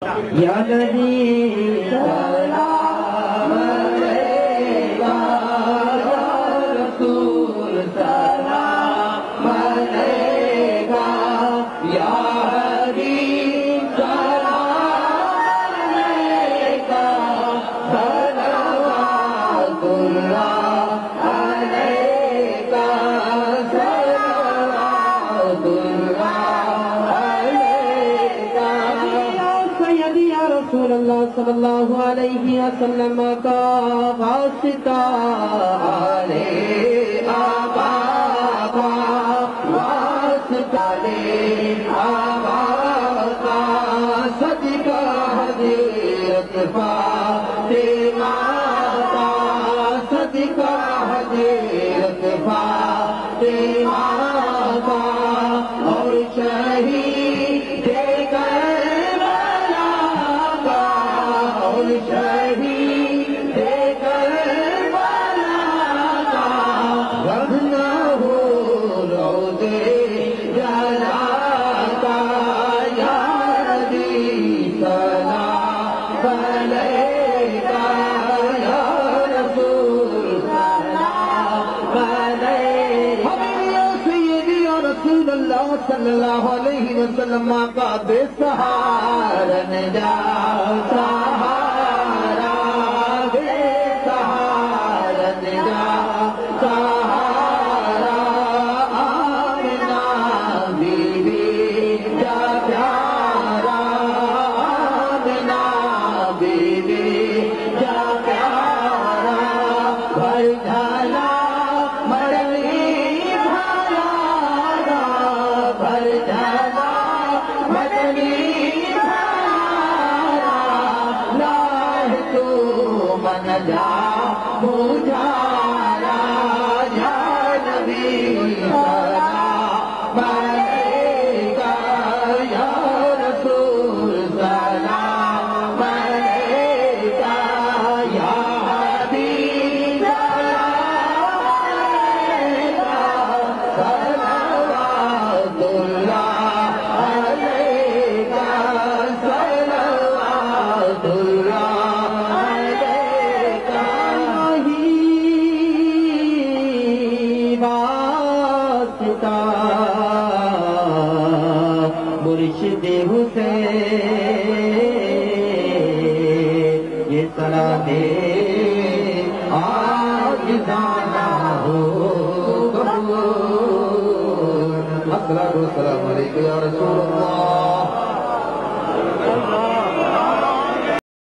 یا نبی سلام علیکہ، یا رسول سلام علیکہ، یا حبیب سلام علیکہ، صلوات اللہ علیکہ، صلوات اللہ علیکہ، یا سیدی یا رسول اللہ صلی اللہ علیہ وسلم کا واسطہ علی آقا کا واسطہ علی آقا کا صدقہ حضرت فاطمہ کا صدقہ حضرت فاطمہ کا اور شہید کربلا کا اور شہید کربلا کا رہنا ہو روضے جلا کا یا نبی سلام علیکہ، یا رسول سلام علیکہ، یا سیدی یا رسول اللہ صلی اللہ علیہ وسلم کا بے سہارا نجات سہارا، بے سہارا نجات سہارا، آمنہ بیوی کا پیارا، آمنہ بیوی کا پیارا، بھر ڈھالا مدنی بھالا، بھر ڈھالا مدنی بھالا، لاہ تو من جا مجھارا، یا نبی سلام علیکہ، یا رسول سلام علیکہ، یا حبیب سلام علیکہ، صلوات اللہ علیکہ، صلوات اللہ علیکہ، ہی واسطہ مرشد حسین، یہ سلام آج جانا ہو قبول۔ السلام علیکم یا رسول اللہ۔